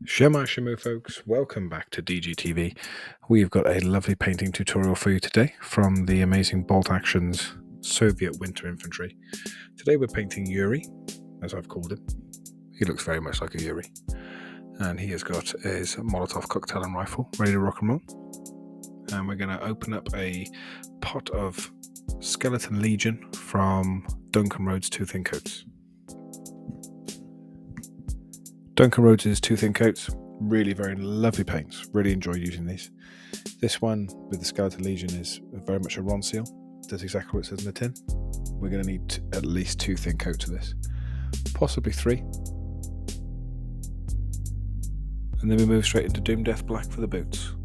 Shema Shimo folks, welcome back to DGTV. We've got a lovely painting tutorial for you today from the amazing Bolt Actions Soviet Winter Infantry. Today we're painting Yuri, as I've called him. He looks very much like a Yuri. And he has got his Molotov cocktail and rifle ready to rock and roll. And we're going to open up a pot of Skeleton Legion from Duncan Rhodes Two Thin Coats. Duncan Rhodes' Two Thin Coats, really very lovely paints. Really enjoy using these. This one with the Skeleton Legion is very much a Ronseal. Does exactly what it says in the tin. We're going to need at least 2 thin coats of this, possibly 3. And then we move straight into Doom Death Black for the boots.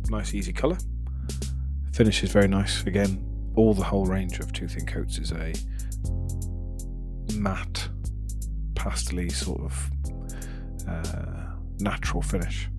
Nice easy colour. Finish is very nice. Again, the whole range of Two Thin Coats is a matte, pastel-y sort of natural finish.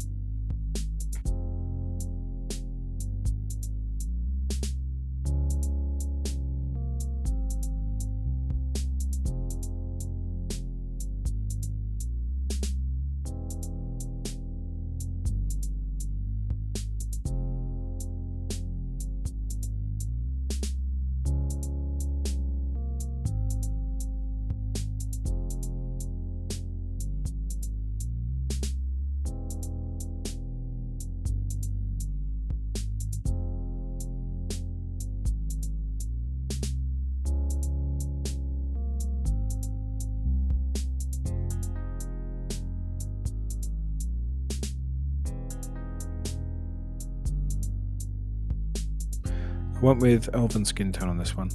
I went with Elven Skin Tone on this one.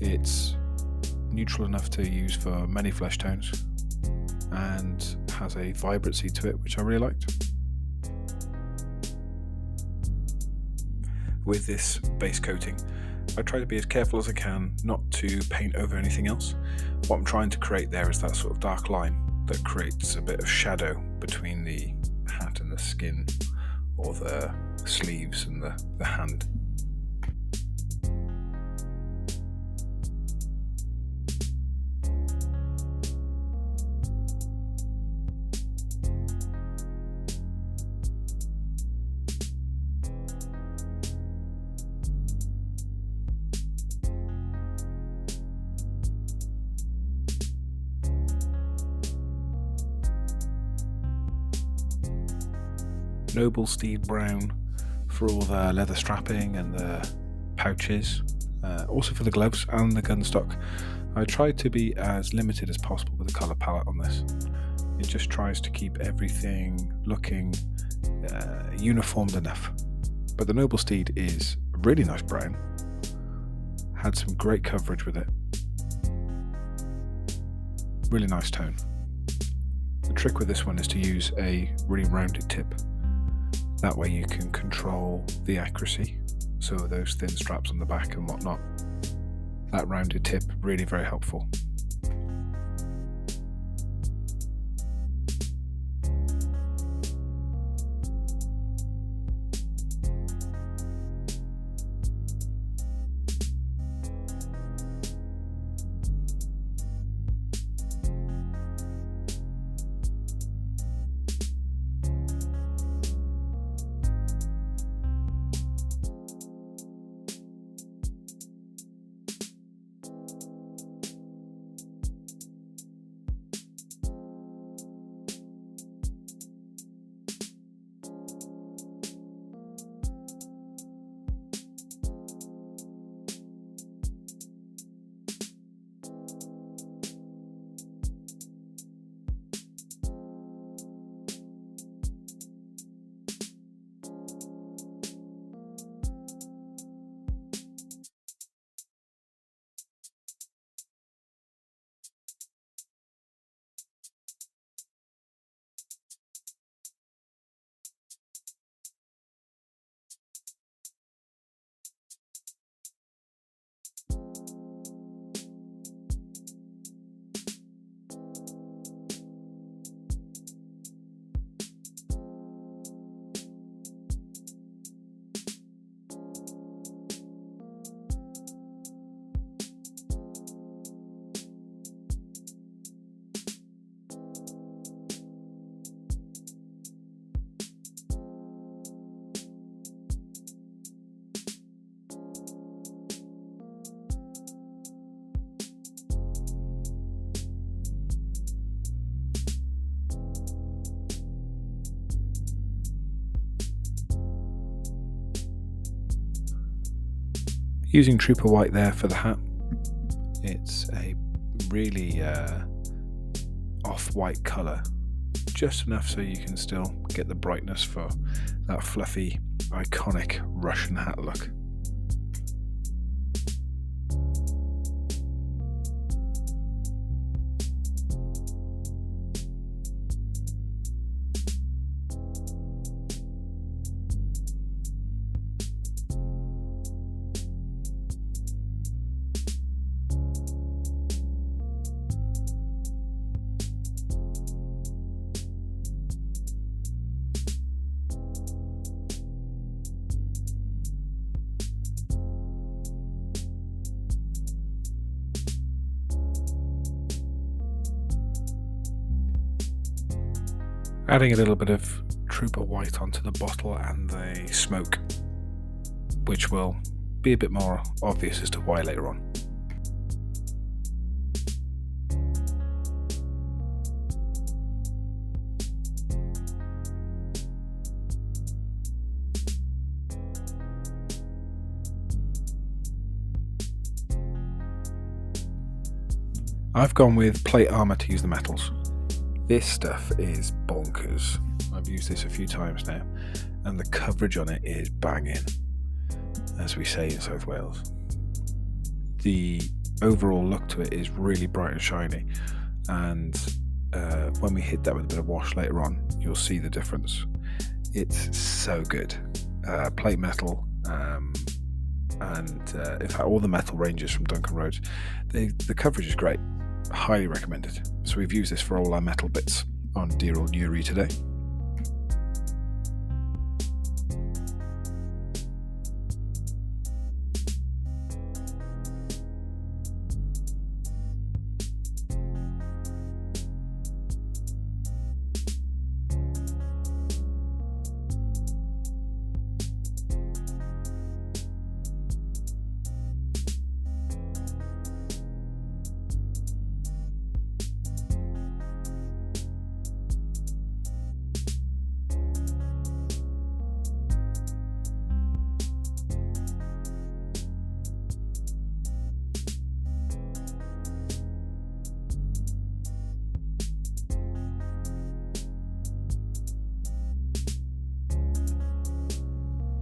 It's neutral enough to use for many flesh tones and has a vibrancy to it which I really liked. With this base coating, I try to be as careful as I can not to paint over anything else. What I'm trying to create there is that sort of dark line that creates a bit of shadow between the hat and the skin, or the sleeves and the hand. Noble Steed Brown for all the leather strapping and the pouches, also for the gloves and the gun stock. I tried to be as limited as possible with the colour palette on this. It just tries to keep everything looking uniformed enough. But the Noble Steed is a really nice brown, had some great coverage with it, really nice tone. The trick with this one is to use a really rounded tip. That way you can control the accuracy, so those thin straps on the back and whatnot. That rounded tip, really very helpful. Using Trooper White there for the hat. It's a really off-white colour, just enough so you can still get the brightness for that fluffy, iconic Russian hat look. Adding a little bit of Trooper White onto the bottle and the smoke, which will be a bit more obvious as to why later on. I've gone with plate armor to use the metals. This stuff is bonkers. I've used this a few times now, and the coverage on it is banging, as we say in South Wales. The overall look to it is really bright and shiny, and when we hit that with a bit of wash later on, you'll see the difference. It's so good. Plate metal, and in fact all the metal ranges from Duncan Rhodes, the coverage is great. Highly recommended. So we've used this for all our metal bits on dear old Yuri today.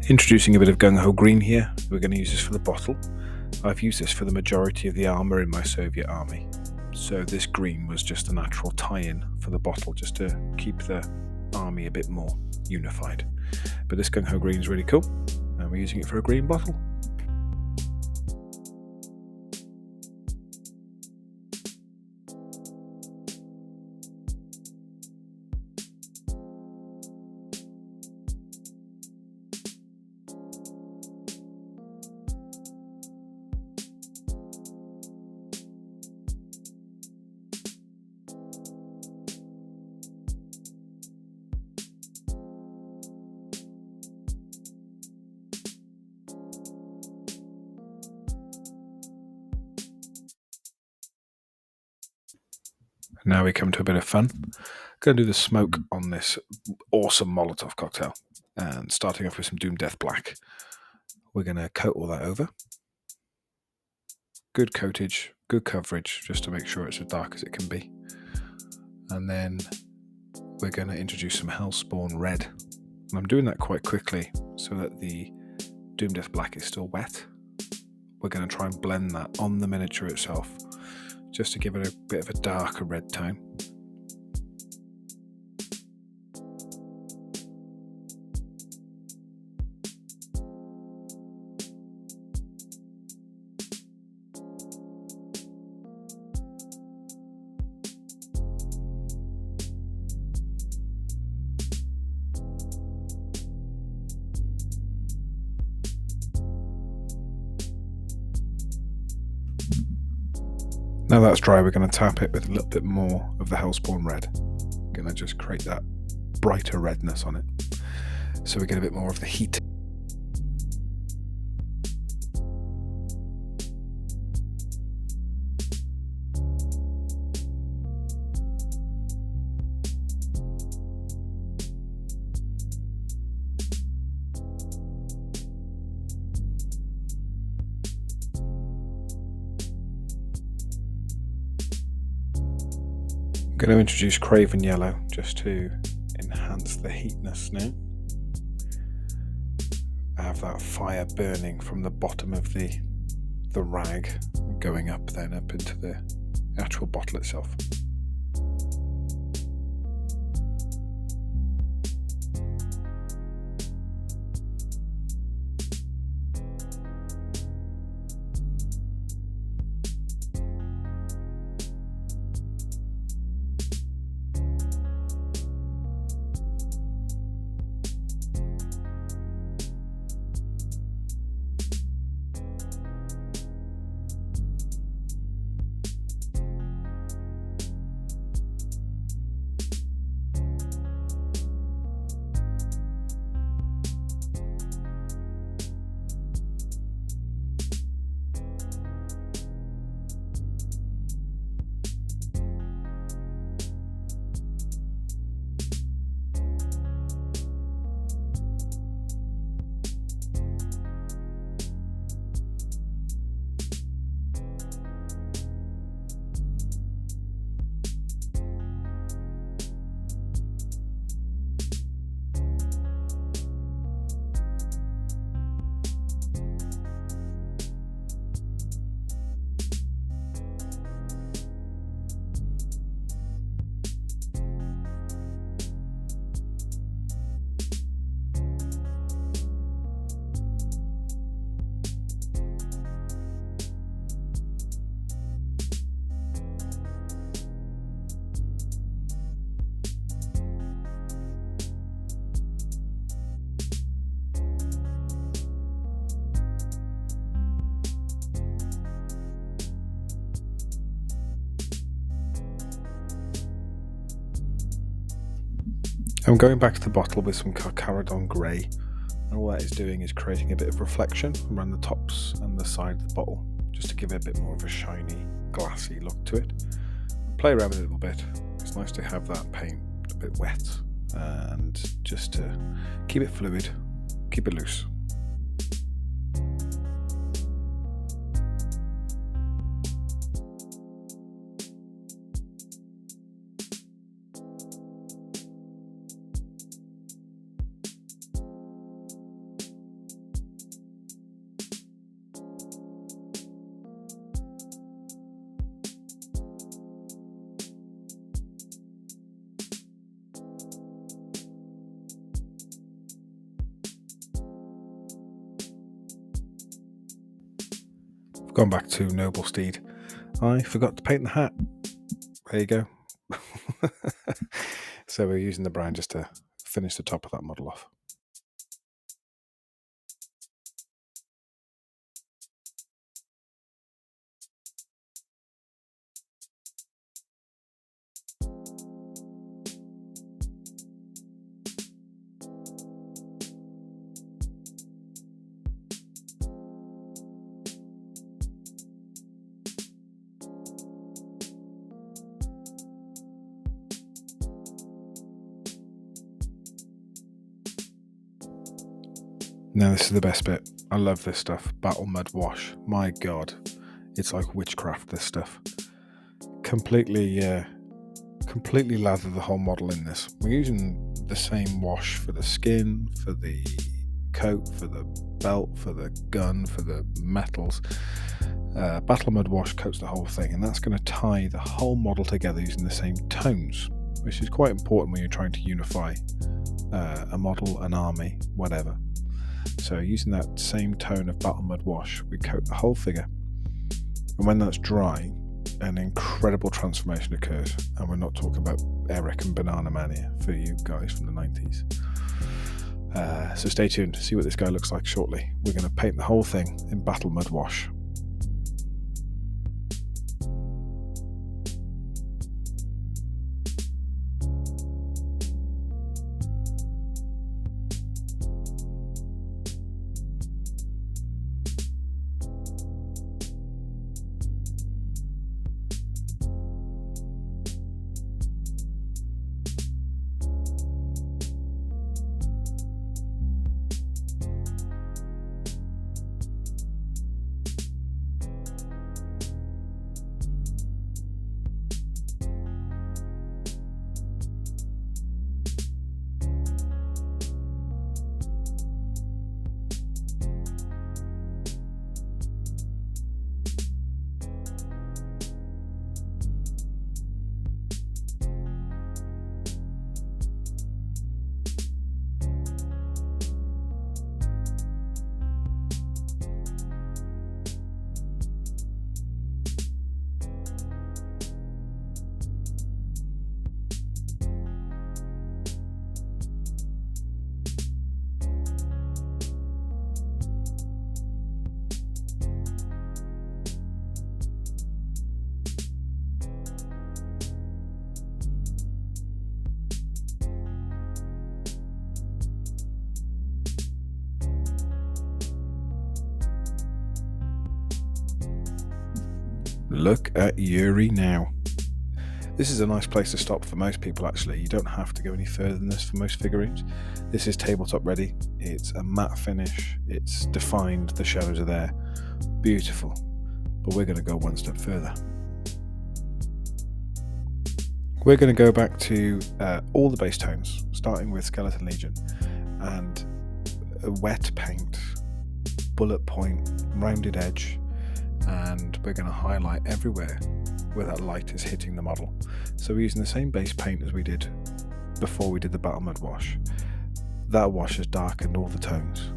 Introducing a bit of Gung Ho Green here. We're going to use this for the bottle. I've used this for the majority of the armour in my Soviet army. So this green was just a natural tie-in for the bottle, just to keep the army a bit more unified. But this Gung Ho Green is really cool, and we're using it for a green bottle. Now we come to a bit of fun. Going to do the smoke on this awesome Molotov cocktail, and starting off with some Doom Death Black. We're going to coat all that over. Good coatage, good coverage, just to make sure it's as dark as it can be. And then we're going to introduce some Hellspawn Red. And I'm doing that quite quickly so that the Doom Death Black is still wet. We're going to try and blend that on the miniature itself, just to give it a bit of a darker red tone. Now that's dry, we're going to tap it with a little bit more of the Hellspawn Red. Going to just create that brighter redness on it, so we get a bit more of the heat. going to introduce Craven Yellow just to enhance the heatness now. I have that fire burning from the bottom of the rag going up into the actual bottle itself. I'm going back to the bottle with some Carcharodon Grey, and all that is doing is creating a bit of reflection around the tops and the side of the bottle, just to give it a bit more of a shiny, glassy look to it. Play around with it a little bit. It's nice to have that paint a bit wet, and just to keep it fluid, keep it loose. I've gone back to Noble Steed. I forgot to paint the hat. There you go. So we're using the brown just to finish the top of that model off. Now this is the best bit. I love this stuff. Battle Mud Wash. My God, it's like witchcraft, this stuff. Completely lather the whole model in this. We're using the same wash for the skin, for the coat, for the belt, for the gun, for the metals. Battle Mud Wash coats the whole thing, and that's going to tie the whole model together using the same tones, which is quite important when you're trying to unify a model, an army, whatever. So using that same tone of Battle Mud Wash, we coat the whole figure, and when that's dry, an incredible transformation occurs. And we're not talking about Eric and Banana Man here for you guys from the 90s. So stay tuned to see what this guy looks like shortly. We're going to paint the whole thing in Battle Mud Wash. Look at Yuri now. This is a nice place to stop for most people, actually. You don't have to go any further than this for most figurines. This is tabletop ready. It's a matte finish. It's defined. The shadows are there. Beautiful. But we're going to go one step further. We're going to go back to all the base tones, starting with Skeleton Legion, and a wet paint, bullet point, rounded edge, and we're going to highlight everywhere where that light is hitting the model. So we're using the same base paint as we did before we did the Battle Mud wash. That wash has darkened all the tones,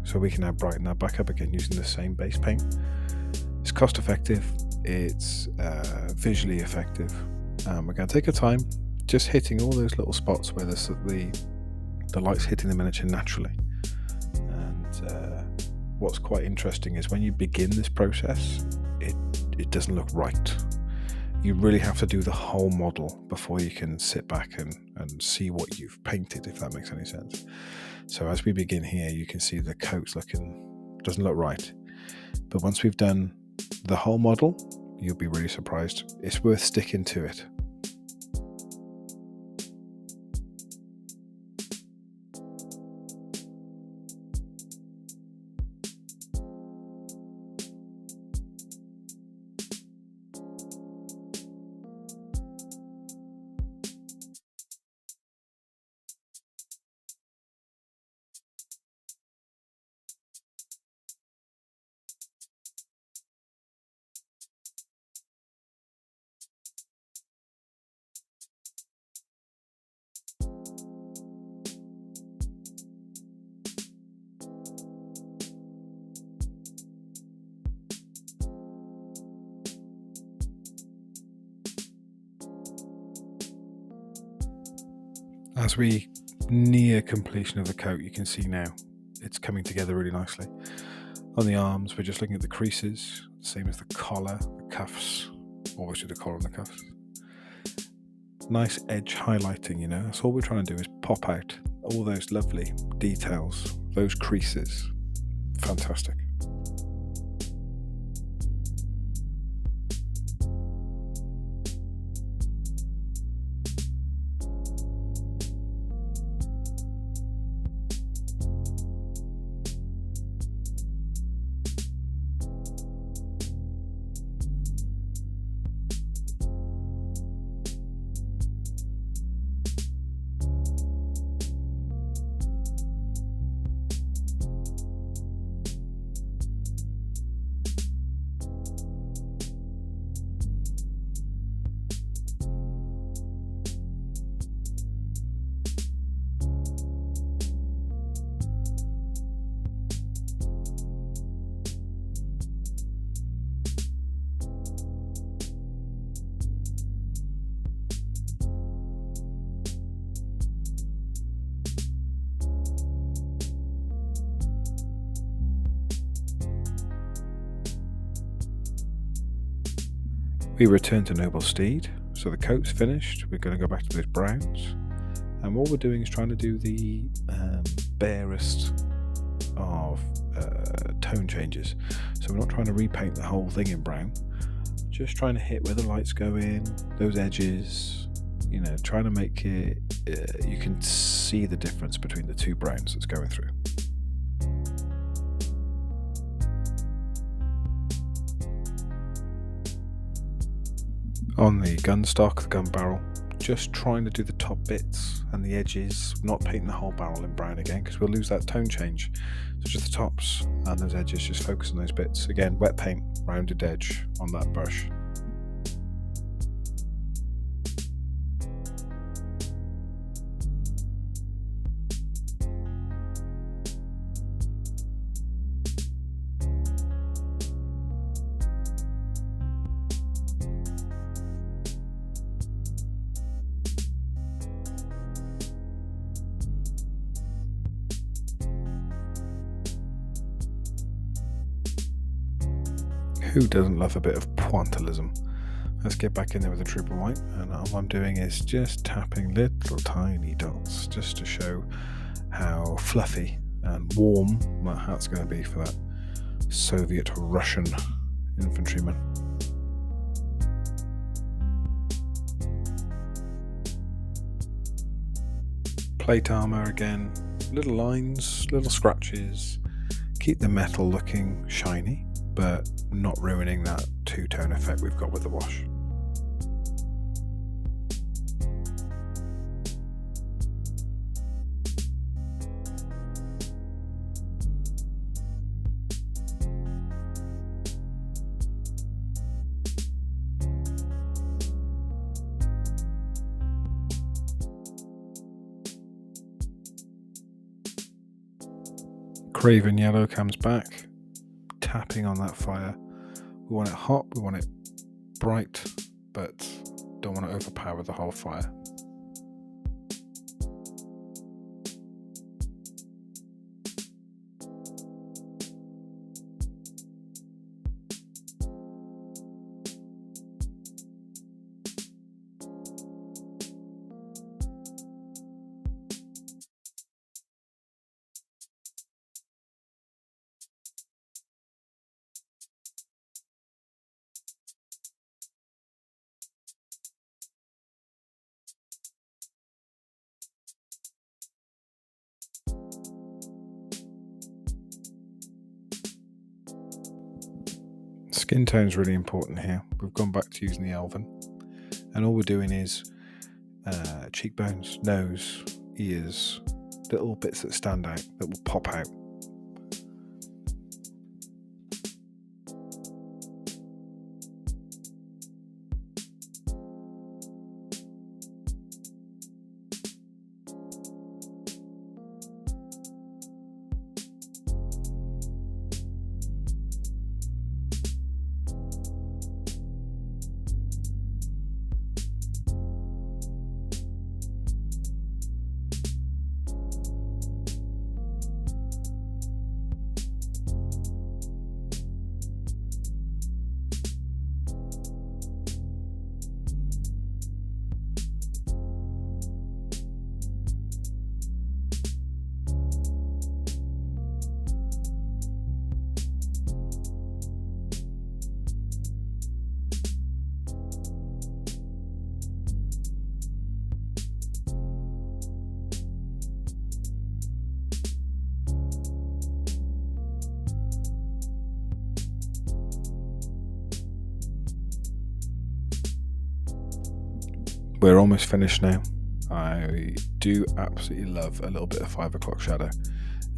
so we can now brighten that back up again using the same base paint. It's cost effective, it's visually effective. We're going to take our time just hitting all those little spots where the light's hitting the miniature naturally. And what's quite interesting is when you begin this process, it doesn't look right. You really have to do the whole model before you can sit back and see what you've painted, if that makes any sense. So as we begin here, you can see the coat's doesn't look right. But once we've done the whole model, you'll be really surprised. It's worth sticking to it. As we near completion of the coat, you can see now it's coming together really nicely. On the arms, we're just looking at the creases, same as the collar, the cuffs, obviously the collar and the cuffs. Nice edge highlighting, that's all we're trying to do is pop out all those lovely details, those creases. Fantastic. We return to Noble Steed, so the coat's finished. We're going to go back to those browns, and what we're doing is trying to do the barest of tone changes. So we're not trying to repaint the whole thing in brown, just trying to hit where the lights go in, those edges, trying to make it, you can see the difference between the two browns that's going through. On the gun stock, the gun barrel, just trying to do the top bits and the edges, not painting the whole barrel in brown again because we'll lose that tone change. So just the tops and those edges, just focus on those bits. Again, wet paint, rounded edge on that brush. Who doesn't love a bit of pointillism? Let's get back in there with the Trooper White, and all I'm doing is just tapping little tiny dots just to show how fluffy and warm that hat's going to be for that Soviet Russian infantryman. Plate armor again, little lines, little scratches, keep the metal looking shiny, but not ruining that two-tone effect we've got with the wash. Craven Yellow comes back, tapping on that fire. We want it hot, we want it bright, but don't want to overpower the whole fire. Skin tone is really important here. We've gone back to using the Elven, and all we're doing is cheekbones, nose, ears, little bits that stand out, that will pop out. We're almost finished now. I do absolutely love a little bit of 5 o'clock shadow,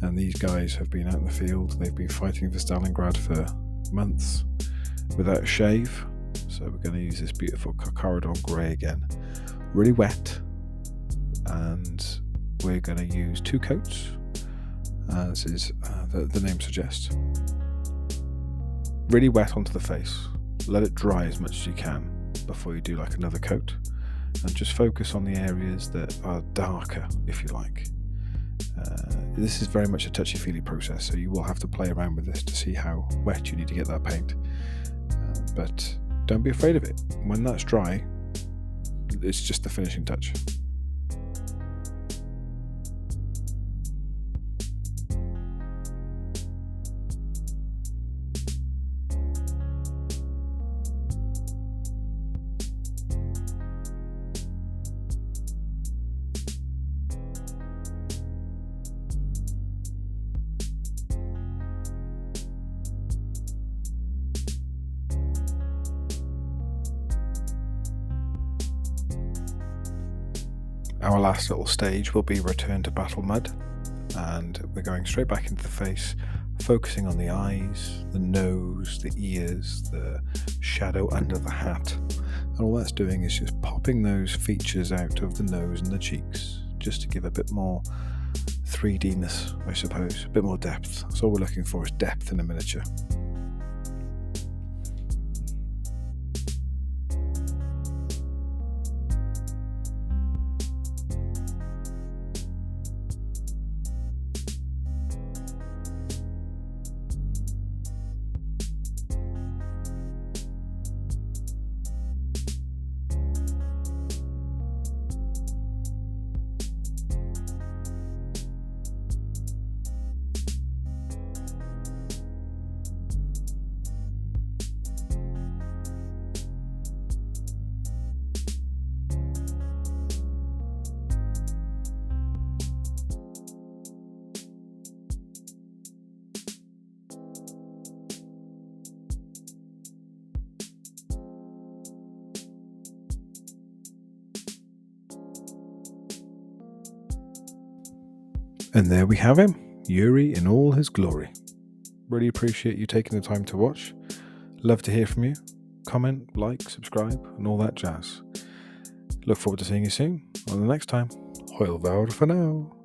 and these guys have been out in the field. They've been fighting for Stalingrad for months without a shave, so we're going to use this beautiful Carcharodon grey again, really wet, and we're going to use 2 coats, as is the name suggests. Really wet onto the face, let it dry as much as you can before you do like another coat, and just focus on the areas that are darker, if you like. This is very much a touchy-feely process, so you will have to play around with this to see how wet you need to get that paint. But don't be afraid of it. When that's dry, it's just the finishing touch. Our last little stage will be Return to Battle Mud, and we're going straight back into the face, focusing on the eyes, the nose, the ears, the shadow under the hat, and all that's doing is just popping those features out of the nose and the cheeks, just to give a bit more 3D-ness, I suppose, a bit more depth. That's all we're looking for, is depth in a miniature. And there we have him, Yuri in all his glory. Really appreciate you taking the time to watch. Love to hear from you. Comment, like, subscribe, and all that jazz. Look forward to seeing you soon on the next time. Heil Vaud for now.